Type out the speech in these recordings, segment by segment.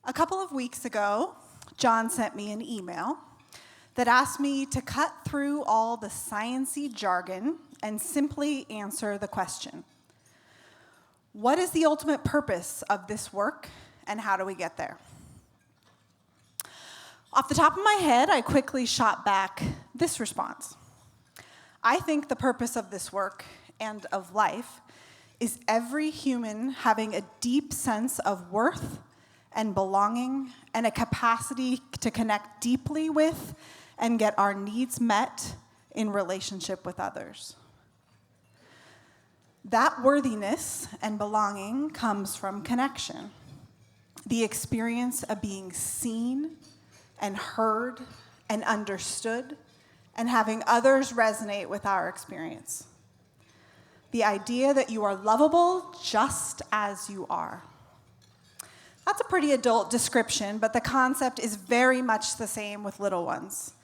A couple of weeks ago, John sent me an email that asked me to cut through all the science-y jargon and simply answer the question: what is the ultimate purpose of this work, and how do we get there? Off the top of my head, I quickly shot back this response. I think the purpose of this work and of life is every human having a deep sense of worth and belonging and a capacity to connect deeply with and get our needs met in relationship with others. That worthiness and belonging comes from connection, the experience of being seen and heard and understood, and having others resonate with our experience. The idea that you are lovable just as you are. That's a pretty adult description, but the concept is very much the same with little ones.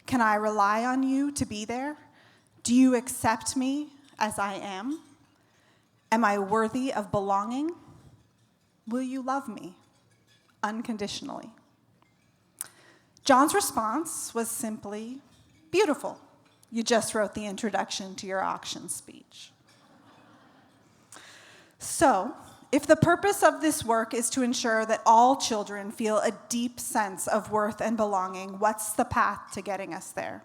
Can I rely on you to be there? Do you accept me as I am? Am I worthy of belonging? Will you love me unconditionally? John's response was simply, beautiful. You just wrote the introduction to your auction speech. So, if the purpose of this work is to ensure that all children feel a deep sense of worth and belonging, what's the path to getting us there?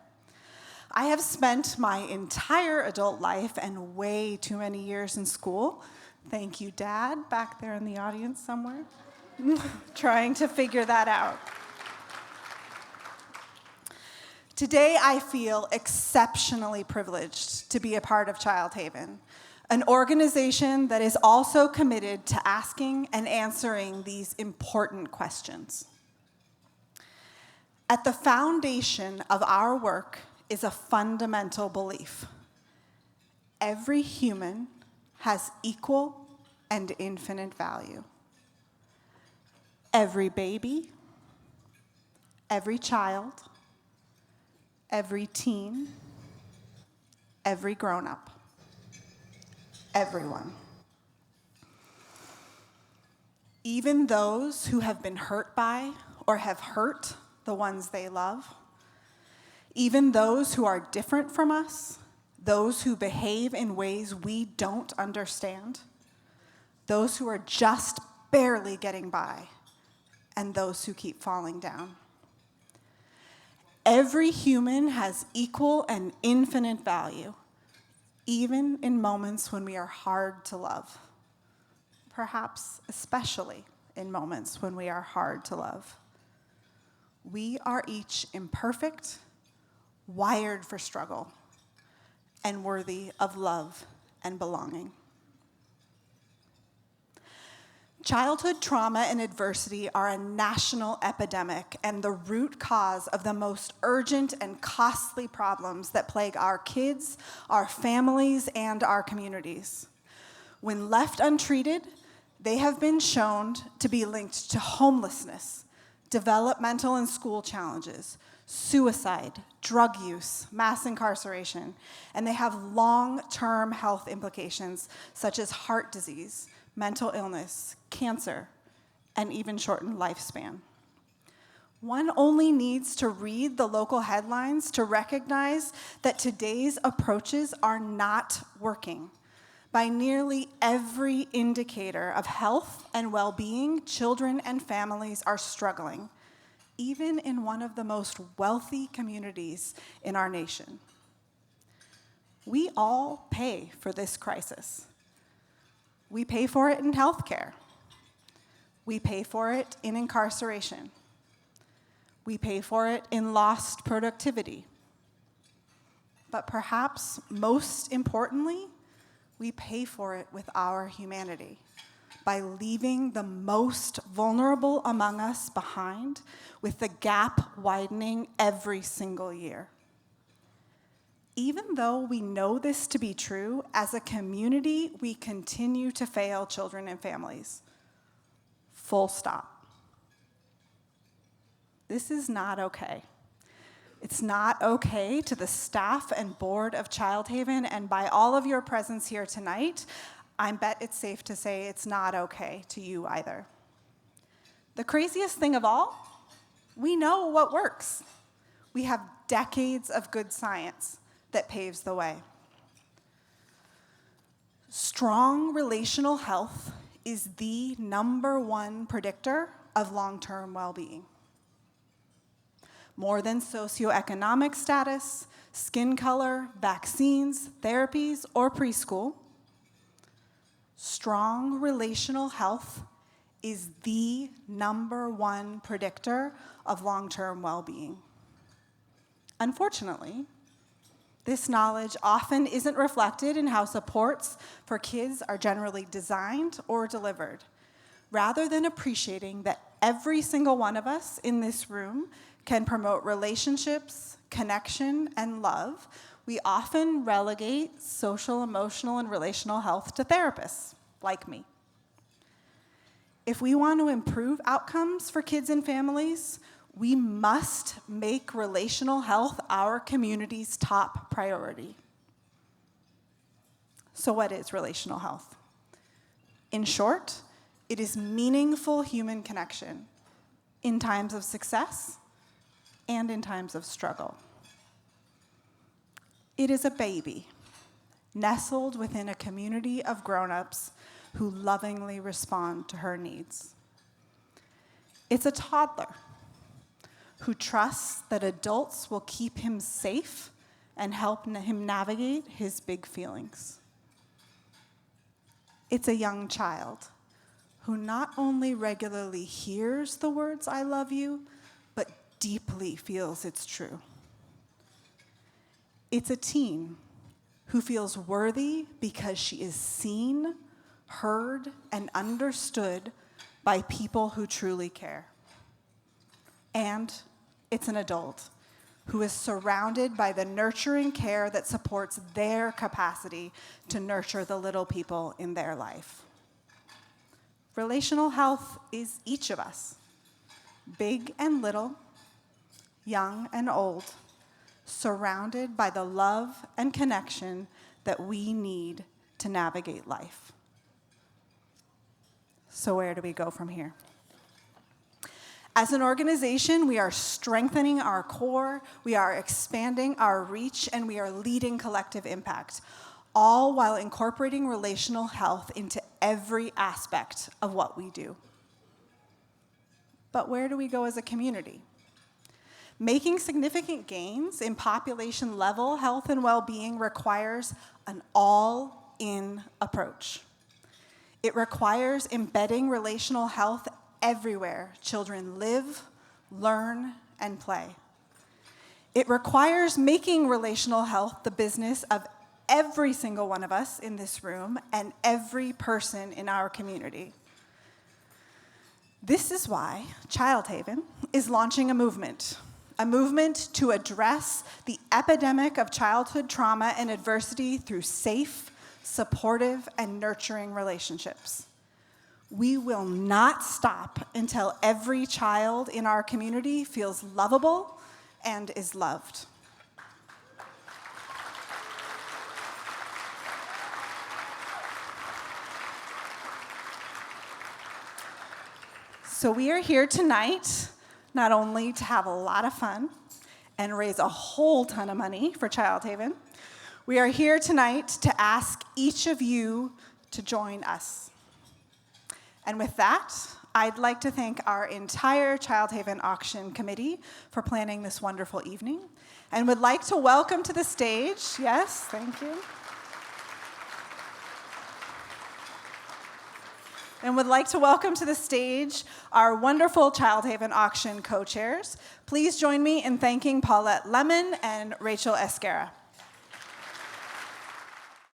I have spent my entire adult life and way too many years in school, thank you, Dad, back there in the audience somewhere, trying to figure that out. Today, I feel exceptionally privileged to be a part of Childhaven, an organization that is also committed to asking and answering these important questions. At the foundation of our work is a fundamental belief. Every human has equal and infinite value. Every baby, every child, every teen, every grown-up. Everyone. Even those who have been hurt by or have hurt the ones they love. Even those who are different from us, those who behave in ways we don't understand, those who are just barely getting by, and those who keep falling down. Every human has equal and infinite value, even in moments when we are hard to love, perhaps especially in moments when we are hard to love. We are each imperfect, wired for struggle, and worthy of love and belonging. Childhood trauma and adversity are a national epidemic and the root cause of the most urgent and costly problems that plague our kids, our families, and our communities. When left untreated, they have been shown to be linked to homelessness, developmental and school challenges, suicide, drug use, mass incarceration, and they have long-term health implications such as heart disease, mental illness, cancer, and even shortened lifespan. One only needs to read the local headlines to recognize that today's approaches are not working. By nearly every indicator of health and well-being, children and families are struggling, even in one of the most wealthy communities in our nation. We all pay for this crisis. We pay for it in healthcare. We pay for it in incarceration. We pay for it in lost productivity. But perhaps most importantly, we pay for it with our humanity by leaving the most vulnerable among us behind, with the gap widening every single year. Even though we know this to be true, as a community, we continue to fail children and families. Full stop. This is not okay. It's not okay to the staff and board of Childhaven, and by all of your presence here tonight, I bet it's safe to say it's not okay to you either. The craziest thing of all, we know what works. We have decades of good science that paves the way. Strong relational health is the #1 predictor of long-term well-being. More than socioeconomic status, skin color, vaccines, therapies, or preschool, strong relational health is the #1 predictor of long-term well-being. Unfortunately, this knowledge often isn't reflected in how supports for kids are generally designed or delivered. Rather than appreciating that every single one of us in this room can promote relationships, connection, and love, we often relegate social, emotional, and relational health to therapists, like me. If we want to improve outcomes for kids and families, we must make relational health our community's top priority. So what is relational health? In short, it is meaningful human connection in times of success and in times of struggle. It is a baby nestled within a community of grown-ups who lovingly respond to her needs. It's a toddler who trusts that adults will keep him safe and help him navigate his big feelings. It's a young child who not only regularly hears the words "I love you," but deeply feels it's true. It's a teen who feels worthy because she is seen, heard, and understood by people who truly care. And it's an adult who is surrounded by the nurturing care that supports their capacity to nurture the little people in their life. Relational health is each of us, big and little, young and old, surrounded by the love and connection that we need to navigate life. So where do we go from here? As an organization, we are strengthening our core, we are expanding our reach, and we are leading collective impact, all while incorporating relational health into every aspect of what we do. But where do we go as a community? Making significant gains in population-level health and well-being requires an all-in approach. It requires embedding relational health everywhere children live, learn, and play. It requires making relational health the business of every single one of us in this room and every person in our community. This is why Childhaven is launching a movement to address the epidemic of childhood trauma and adversity through safe, supportive, and nurturing relationships. We will not stop until every child in our community feels lovable and is loved. So we are here tonight not only to have a lot of fun and raise a whole ton of money for Childhaven, we are here tonight to ask each of you to join us. And with that, I'd like to thank our entire Childhaven Auction Committee for planning this wonderful evening, and would like to welcome to the stage, yes, thank you, and would like to welcome to the stage our wonderful Childhaven Auction co-chairs. Please join me in thanking Paulette Lemon and Rachel Esquera.